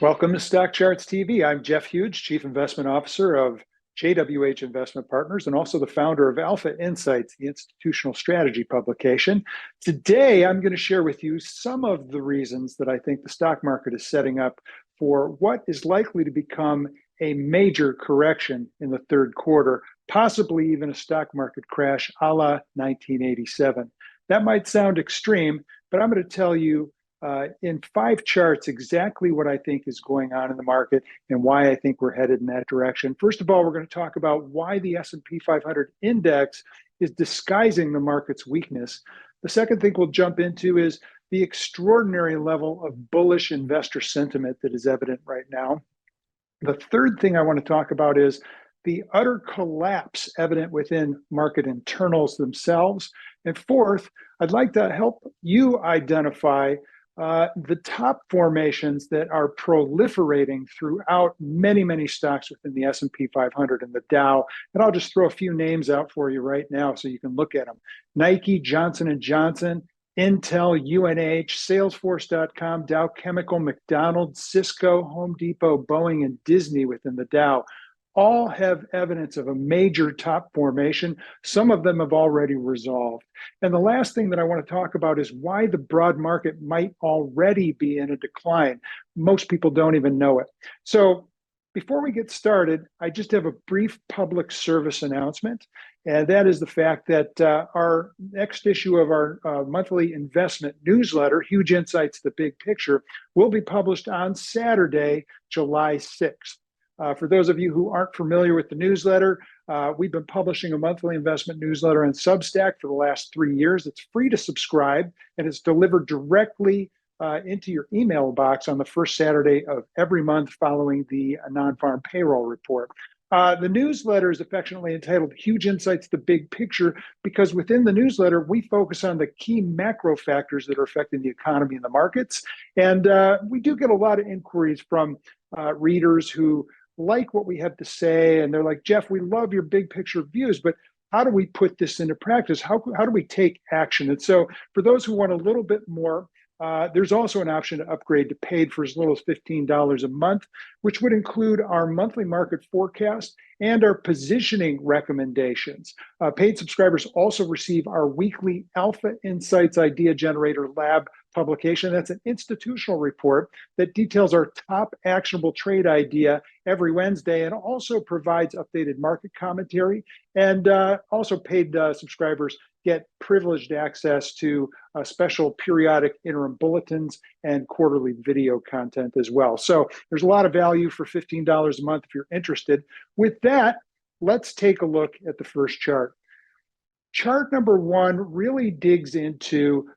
Welcome to Stockcharts TV. I'm Jeff Hughes, Chief Investment Officer of JWH Investment Partners and also the founder of Alpha Insights, the institutional strategy publication. Today, I'm going to share with you some of the reasons that I think the stock market is setting up for what is likely to become a major correction in the third quarter, possibly even a stock market crash a la 1987. That might sound extreme, but I'm going to tell you in 5 charts exactly what I think is going on in the market and why I think we're headed in that direction. First of all, we're going to talk about why the S&P 500 index is disguising the market's weakness. The second thing we'll jump into is the extraordinary level of bullish investor sentiment that is evident right now. The third thing I want to talk about is the utter collapse evident within market internals themselves. And fourth, I'd like to help you identify the top formations that are proliferating throughout many stocks within the S&P 500 and the Dow. And I'll just throw a few names out for you right now so you can look at them. Nike, Johnson & Johnson, Intel, UNH, Salesforce.com, Dow Chemical, McDonald's, Cisco, Home Depot, Boeing, and Disney within the Dow all have evidence of a major top formation. Some of them have already resolved. And the last thing that I want to talk about is why the broad market might already be in a decline. Most people don't even know it. So before we get started, I just have a brief public service announcement. And that is the fact that our next issue of our monthly investment newsletter, Huge Insights, The Big Picture, will be published on Saturday, July 6th. For those of you who aren't familiar with the newsletter, we've been publishing a monthly investment newsletter on Substack for the last 3 years. It's free to subscribe, and it's delivered directly into your email box on the first Saturday of every month following the non-farm payroll report. The newsletter is affectionately entitled Huge Insights, The Big Picture, because within the newsletter, we focus on the key macro factors that are affecting the economy and the markets. And we do get a lot of inquiries from readers who like what we have to say, and they're like, Jeff, we love your big picture views, but how do we put this into practice? How do we take action? And so for those who want a little bit more, there's also an option to upgrade to paid for as little as $15 a month, which would include our monthly market forecast and our positioning recommendations. Paid subscribers also receive our weekly Alpha Insights Idea Generator Lab publication. That's an institutional report that details our top actionable trade idea every Wednesday and also provides updated market commentary. And also paid subscribers get privileged access to special periodic interim bulletins and quarterly video content as well. So there's a lot of value for $15 a month if you're interested. With that, let's take a look at the first chart. Chart number 1 really digs into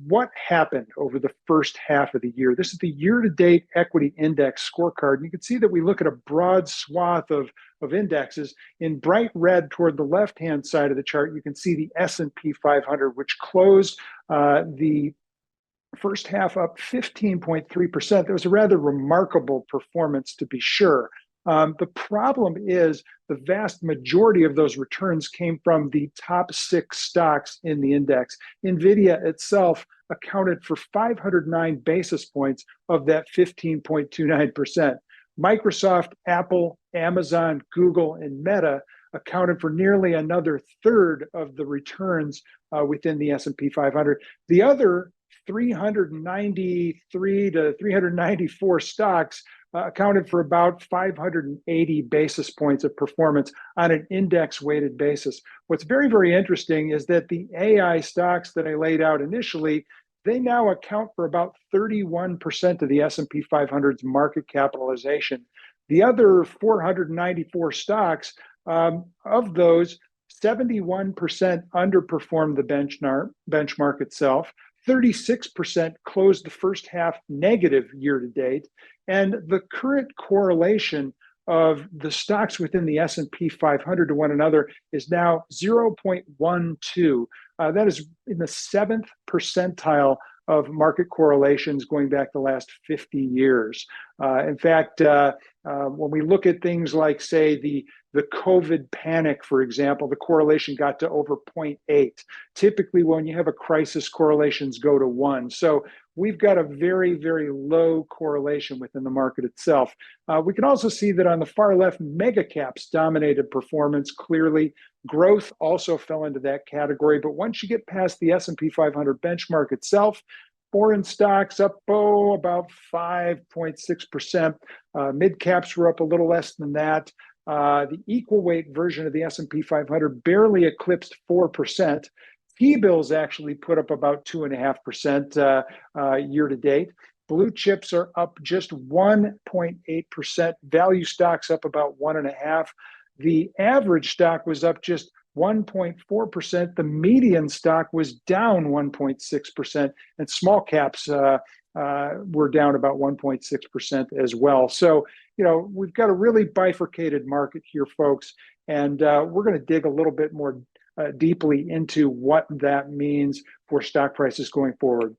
what happened over the first half of the year. This is the year-to-date equity index scorecard. And you can see that we look at a broad swath of indexes. In bright red toward the left-hand side of the chart, you can see the S&P 500, which closed the first half up 15.3%. That was a rather remarkable performance, to be sure. The problem is the vast majority of those returns came from the top 6 stocks in the index. NVIDIA itself accounted for 509 basis points of that 15.29%. Microsoft, Apple, Amazon, Google, and Meta accounted for nearly another third of the returns within the S&P 500. The other 393 to 394 stocks accounted for about 580 basis points of performance on an index-weighted basis. What's very interesting is that the AI stocks that I laid out initially, they now account for about 31% of the S&P 500's market capitalization. The other 494 stocks, of those, 71% underperformed the benchmark itself. 36% closed the first half negative year to date. And the current correlation of the stocks within the S&P 500 to one another is now 0.12. That is in the 7th percentile of market correlations going back the last 50 years. In fact, When we look at things like, say, the COVID panic, for example, the correlation got to over 0.8. Typically, when you have a crisis, correlations go to 1. So we've got a very, very low correlation within the market itself. We can also see that on the far left, mega caps dominated performance clearly. Growth also fell into that category. But once you get past the S&P 500 benchmark itself, foreign stocks up about 5.6%. Mid caps were up a little less than that. The equal weight version of the S&P 500 barely eclipsed 4%. T-bills actually put up about 2.5% year to date. Blue chips are up just 1.8%. Value stocks up about 1.5%. The average stock was up just 1.4%. The median stock was down 1.6%, and small caps were down about 1.6% as well. So, we've got a really bifurcated market here, folks, and we're going to dig a little bit more deeply into what that means for stock prices going forward.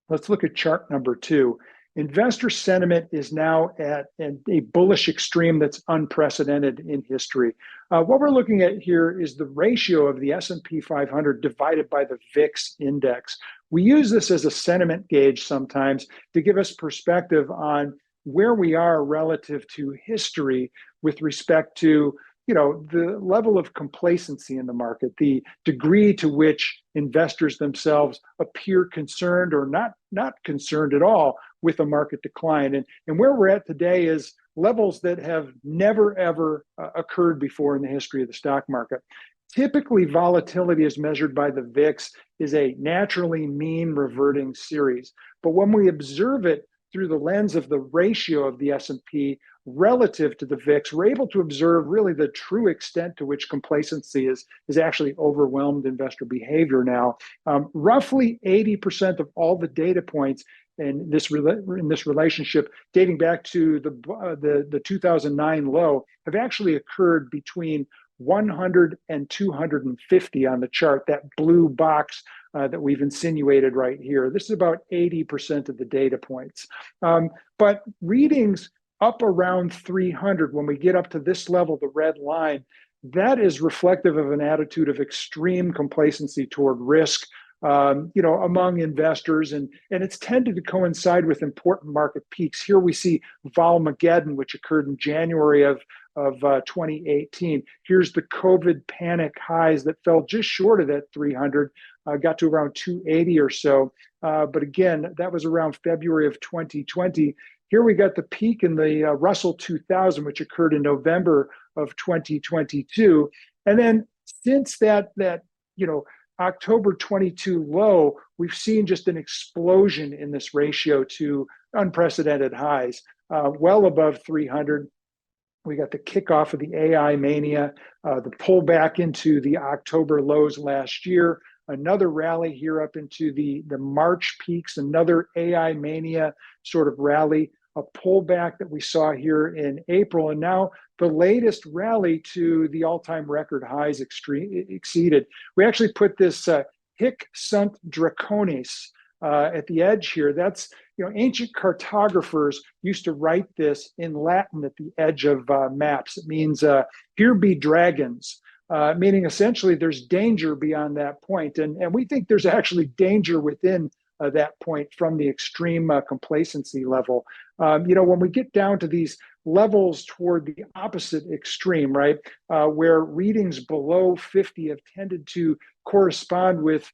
Let's look at chart number 2. Investor sentiment is now at a bullish extreme that's unprecedented in history. What we're looking at here is the ratio of the S&P 500 divided by the VIX index. We use this as a sentiment gauge sometimes to give us perspective on where we are relative to history with respect to the level of complacency in the market, the degree to which investors themselves appear concerned or not concerned at all with a market decline. And where we're at today is levels that have never, ever occurred before in the history of the stock market. Typically, volatility as measured by the VIX is a naturally mean reverting series. But when we observe it through the lens of the ratio of the S&P relative to the VIX, we're able to observe really the true extent to which complacency is actually overwhelmed investor behavior now. Roughly 80% of all the data points in this relationship, dating back to the 2009 low, have actually occurred between 100 and 250 on the chart, that blue box that we've insinuated right here. This is about 80% of the data points. But readings up around 300, when we get up to this level, the red line, that is reflective of an attitude of extreme complacency toward risk, among investors, and it's tended to coincide with important market peaks. Here we see Volmageddon, which occurred in January of 2018. Here's the COVID panic highs that fell just short of that 300, got to around 280 or so. But again, that was around February of 2020. Here we got the peak in the Russell 2000, which occurred in November of 2022. And then since that October 22 low, we've seen just an explosion in this ratio to unprecedented highs, well above 300. We got the kickoff of the AI mania, the pullback into the October lows last year, another rally here up into the March peaks, another AI mania sort of rally, a pullback that we saw here in April, and now the latest rally to the all-time record highs exceeded. We actually put this hic sunt draconis at the edge here. That's, ancient cartographers used to write this in Latin at the edge of maps. It means, here be dragons, meaning essentially there's danger beyond that point. And we think there's actually danger within that point from the extreme complacency level. When we get down to these levels toward the opposite extreme, right, where readings below 50 have tended to correspond with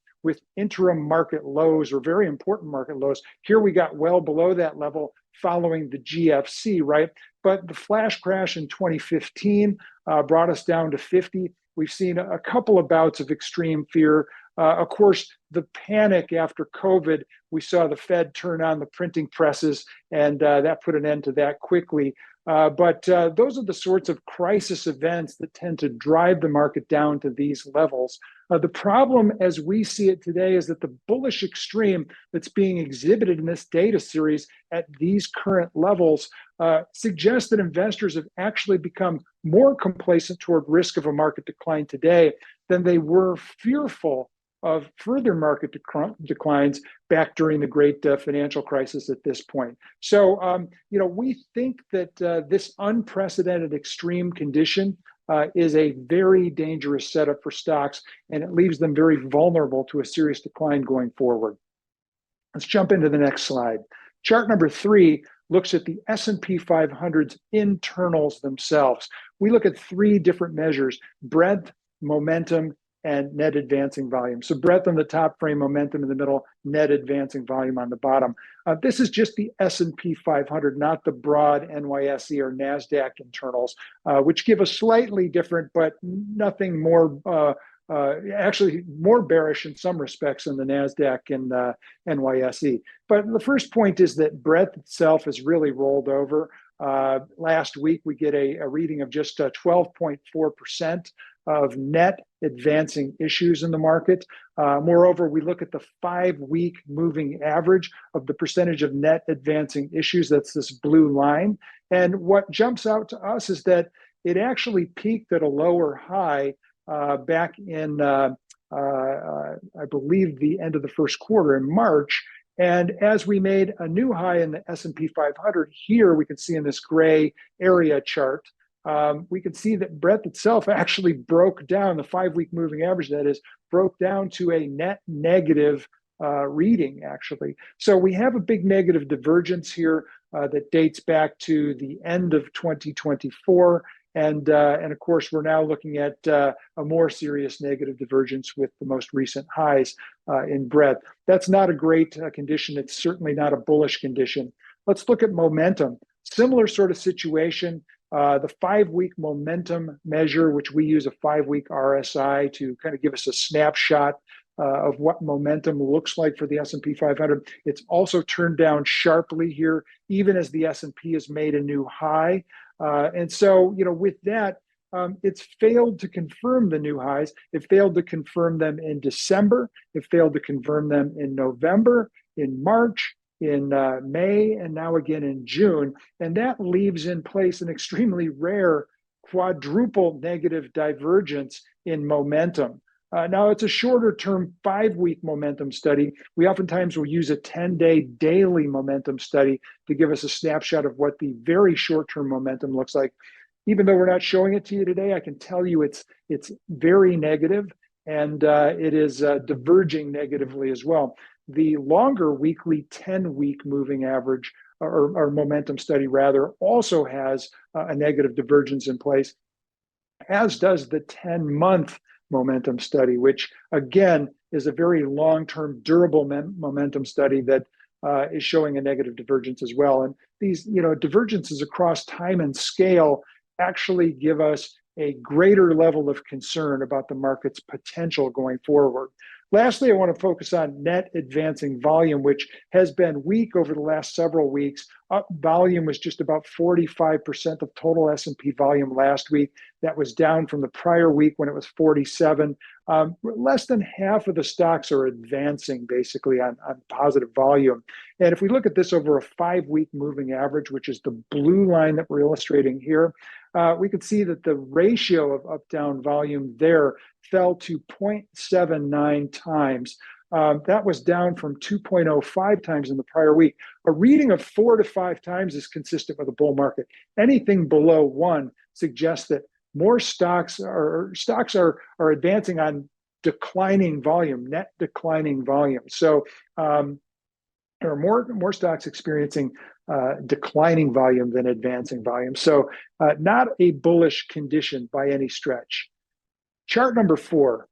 interim market lows or very important market lows. Here we got well below that level following the GFC, right? But the flash crash in 2015 brought us down to 50. We've seen a couple of bouts of extreme fear. Of course, the panic after COVID, we saw the Fed turn on the printing presses, and that put an end to that quickly. But those are the sorts of crisis events that tend to drive the market down to these levels. The problem as we see it today is that the bullish extreme that's being exhibited in this data series at these current levels suggests that investors have actually become more complacent toward risk of a market decline today than they were fearful of further market declines back during the great financial crisis at this point. So, we think that this unprecedented extreme condition is a very dangerous setup for stocks, and it leaves them very vulnerable to a serious decline going forward. Let's jump into the next slide. Chart number 3 looks at the S&P 500's internals themselves. We look at 3 different measures: breadth, momentum, and net advancing volume. So breadth on the top, frame momentum in the middle, net advancing volume on the bottom. This is just the S&P 500, not the broad NYSE or NASDAQ internals, which give a slightly different, but nothing more, actually more bearish in some respects than the NASDAQ and NYSE. But the first point is that breadth itself has really rolled over. Last week, we get a reading of just 12.4% of net advancing issues in the market. Moreover, we look at the 5-week moving average of the percentage of net advancing issues. That's this blue line. And what jumps out to us is that it actually peaked at a lower high back in, I believe, the end of the first quarter in March. And as we made a new high in the S&P 500, here we can see in this gray area chart, we can see that breadth itself actually broke down, the 5-week moving average, that is, broke down to a net negative reading, actually. So we have a big negative divergence here that dates back to the end of 2024. And of course, we're now looking at a more serious negative divergence with the most recent highs in breadth. That's not a great condition. It's certainly not a bullish condition. Let's look at momentum. Similar sort of situation. The 5-week momentum measure, which we use a 5-week RSI to kind of give us a snapshot of what momentum looks like for the S&P 500. It's also turned down sharply here, even as the S&P has made a new high. And so, with that, it's failed to confirm the new highs. It failed to confirm them in December. It failed to confirm them in November, in March, in May, and now again in June. And that leaves in place an extremely rare quadruple negative divergence in momentum. Now, it's a shorter term 5-week momentum study. We oftentimes will use a 10-day daily momentum study to give us a snapshot of what the very short-term momentum looks like. Even though we're not showing it to you today, I can tell you it's very negative, and it is diverging negatively as well. The longer weekly 10-week moving average, or momentum study rather, also has a negative divergence in place, as does the 10-month momentum study, which again is a very long-term durable momentum study that is showing a negative divergence as well. And these divergences across time and scale actually give us a greater level of concern about the market's potential going forward. Lastly, I want to focus on net advancing volume, which has been weak over the last several weeks. Volume was just about 45% of total S&P volume last week. That was down from the prior week when it was 47. Less than half of the stocks are advancing basically on positive volume. And if we look at this over a 5-week moving average, which is the blue line that we're illustrating here, we can see that the ratio of up-down volume there fell to 0.79 times. That was down from 2.05 times in the prior week. A reading of 4 to 5 times is consistent with a bull market. Anything below 1 suggests that more stocks are advancing on declining volume, net declining volume. So there are more stocks experiencing declining volume than advancing volume. So not a bullish condition by any stretch. Chart number 4.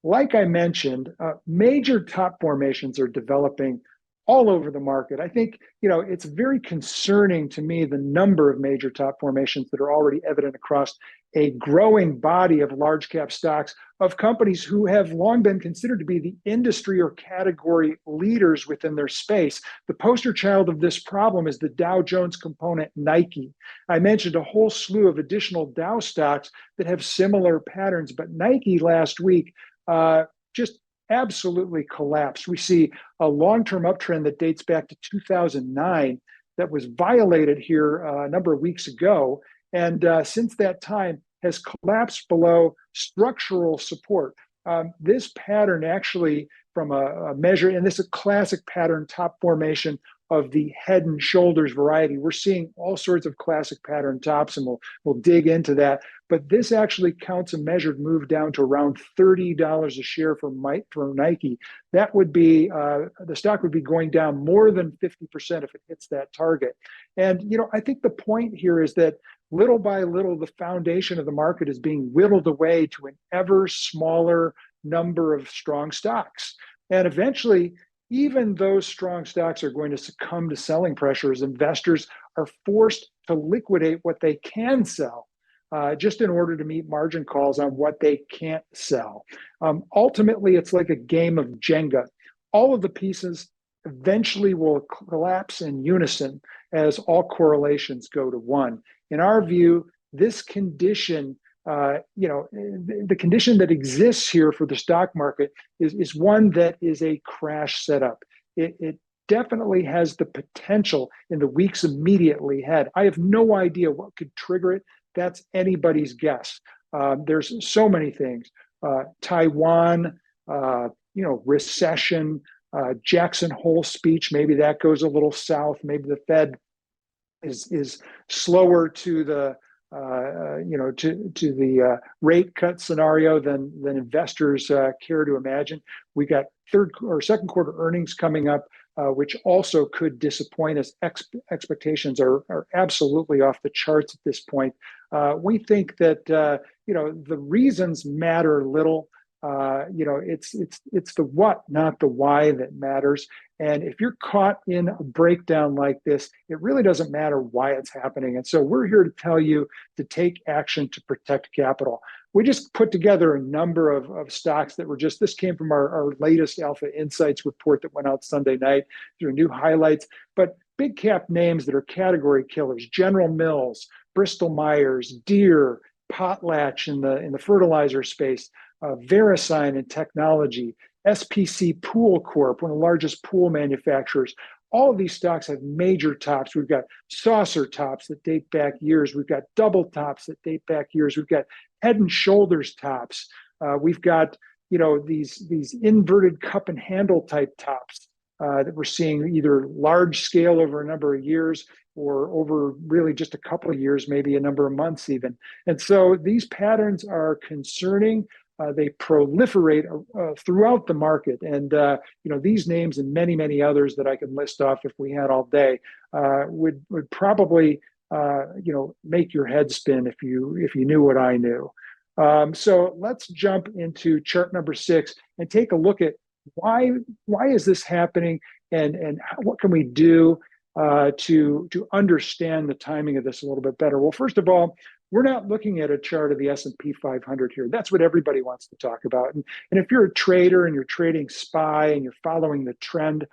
Like I mentioned, major top formations are developing all over the market. I think, it's very concerning to me the number of major top formations that are already evident across a growing body of large cap stocks of companies who have long been considered to be the industry or category leaders within their space. The poster child of this problem is the Dow Jones component Nike. I mentioned a whole slew of additional Dow stocks that have similar patterns, but Nike last week just absolutely collapsed. We see a long-term uptrend that dates back to 2009 that was violated here a number of weeks ago, and since that time has collapsed below structural support. This pattern actually, from a measure, and this is a classic pattern, top formation of the head and shoulders variety. We're seeing all sorts of classic pattern tops, and we'll dig into that. But this actually counts a measured move down to around $30 a share for Nike. That would be the stock would be going down more than 50% if it hits that target. And I think the point here is that little by little, the foundation of the market is being whittled away to an ever smaller number of strong stocks. And eventually, even those strong stocks are going to succumb to selling pressures. Investors are forced to liquidate what they can sell, just in order to meet margin calls on what they can't sell. Ultimately, it's like a game of Jenga. All of the pieces eventually will collapse in unison as all correlations go to one. In our view, this condition, the condition that exists here for the stock market is one that is a crash setup. It definitely has the potential in the weeks immediately ahead. I have no idea what could trigger it. That's anybody's guess. There's so many things. Taiwan, recession, Jackson Hole speech, maybe that goes a little south. Maybe the Fed is slower to the rate cut scenario than investors care to imagine. We got third or second quarter earnings coming up, which also could disappoint us. Expectations are absolutely off the charts at this point. We think that the reasons matter little. It's the what, not the why, that matters. And if you're caught in a breakdown like this, it really doesn't matter why it's happening. And so we're here to tell you to take action to protect capital. We just put together a number of stocks that were this came from our latest Alpha Insights report that went out Sunday night. There are new highlights, but big cap names that are category killers: General Mills, Bristol Myers, Deere, Potlatch in the fertilizer space, WRSN in technology, SPC Pool Corp, one of the largest pool manufacturers. All of these stocks have major tops. We've got saucer tops that date back years. We've got double tops that date back years. We've got head and shoulders tops. We've got these inverted cup and handle type tops that we're seeing either large scale over a number of years or over really just a couple of years, maybe a number of months even. And so these patterns are concerning. They proliferate throughout the market, and these names and many, many others that I could list off if we had all day would probably make your head spin if you knew what I knew. So let's jump into chart number 6 and take a look at why is this happening, and what can we do to understand the timing of this a little bit better. Well, first of all, we're not looking at a chart of the S&P 500 here. That's what everybody wants to talk about. And if you're a trader and you're trading SPY and you're following the trend,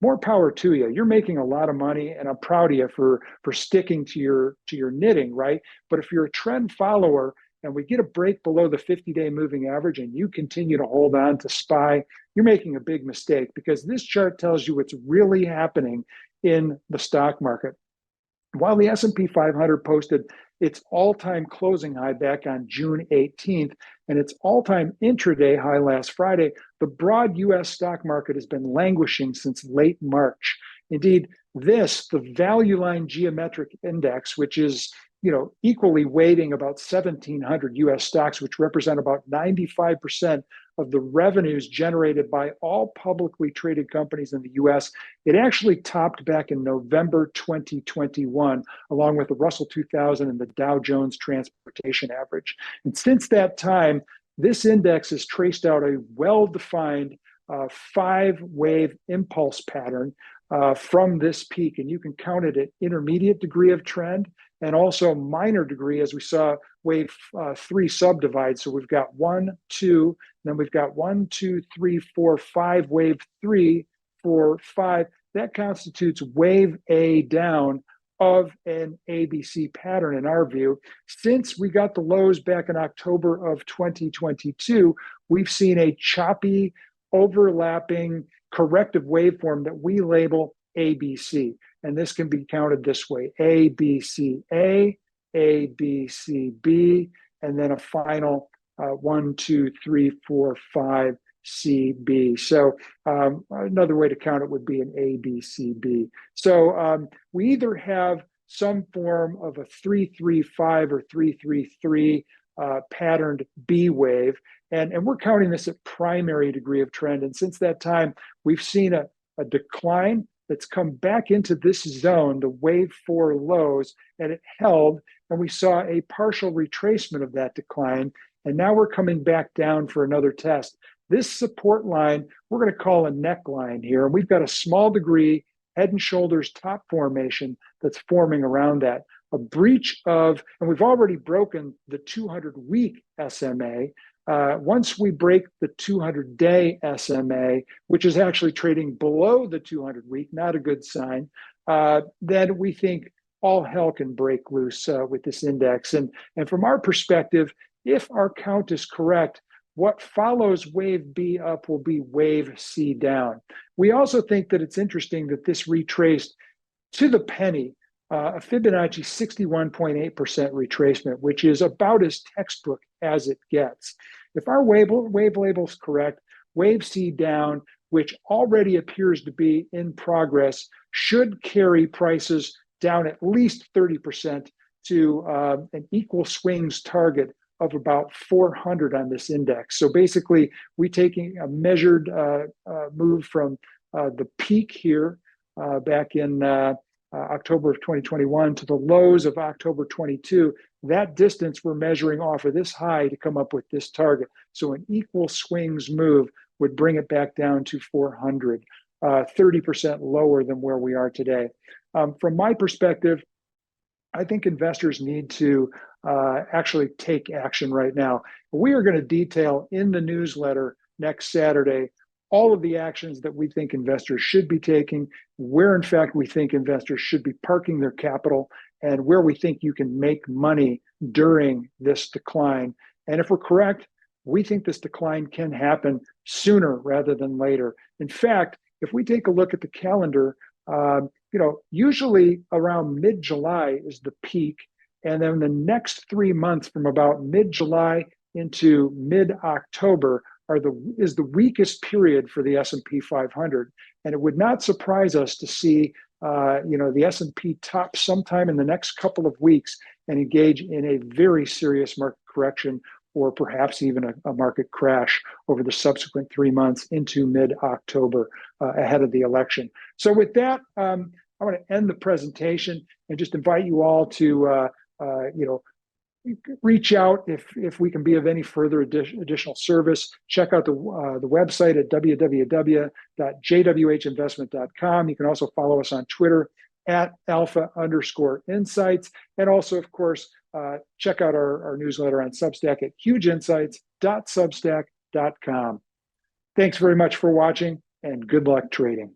more power to you. You're making a lot of money, and I'm proud of you for sticking to your knitting, right? But if you're a trend follower and we get a break below the 50-day moving average and you continue to hold on to SPY, you're making a big mistake, because this chart tells you what's really happening in the stock market. While the S&P 500 posted its all-time closing high back on June 18th and its all-time intraday high last Friday, the broad U.S. stock market has been languishing since late March. Indeed, the value line geometric index, which is equally weighting about 1,700 U.S. stocks, which represent about 95% of the revenues generated by all publicly traded companies in the U.S. It actually topped back in November 2021, along with the Russell 2000 and the Dow Jones Transportation Average. And since that time, this index has traced out a well-defined 5-wave impulse pattern from this peak. And you can count it at intermediate degree of trend and also minor degree, as we saw wave 3 subdivide. So we've got 1, 2, then we've got 1, 2, 3, 4, 5, wave 3, 4, 5. That constitutes wave A down of an ABC pattern in our view. Since we got the lows back in October of 2022, we've seen a choppy, overlapping corrective waveform that we label ABC. And this can be counted this way: A, B, C, A, B, C, B, and then a final 1, 2, 3, 4, 5, C, B. So another way to count it would be an A, B, C, B. So we either have some form of a 3-3-5 or 3-3-3 patterned B wave, and we're counting this at primary degree of trend. And since that time, we've seen a decline that's come back into this zone, the wave 4 lows, and it held, and we saw a partial retracement of that decline. And now we're coming back down for another test. This support line, we're going to call a neckline here. And we've got a small degree head and shoulders top formation that's forming around that. A breach of, and we've already broken the 200-week SMA. Once we break the 200-day SMA, which is actually trading below the 200-week, not a good sign, then we think all hell can break loose with this index. And from our perspective, if our count is correct, what follows wave B up will be wave C down. We also think that it's interesting that this retraced to the penny a Fibonacci 61.8% retracement, which is about as textbook as it gets. If our wave label is correct, wave C down, which already appears to be in progress, should carry prices down at least 30% to an equal swings target of about 400 on this index. So basically, we're taking a measured move from the peak here back in October of 2021 to the lows of October 22. That distance we're measuring off of this high to come up with this target. So an equal swings move would bring it back down to 400, 30% lower than where we are today. From my perspective, I think investors need to actually take action right now. We are going to detail in the newsletter next Saturday all of the actions that we think investors should be taking, where in fact we think investors should be parking their capital, and where we think you can make money during this decline. And if we're correct, we think this decline can happen sooner rather than later. In fact, if we take a look at the calendar, usually around mid-July is the peak, and then the next 3 months from about mid-July into mid-October is the weakest period for the S&P 500. And it would not surprise us to see the S&P top sometime in the next couple of weeks and engage in a very serious market correction, or perhaps even a market crash over the subsequent 3 months into mid-October ahead of the election. So with that, I want to end the presentation and just invite you all to reach out if we can be of any further additional service. Check out the website at www.jwhinvestment.com. You can also follow us on Twitter at alpha_insights. And also, of course, check out our newsletter on Substack at hugeinsights.substack.com. Thanks very much for watching, and good luck trading.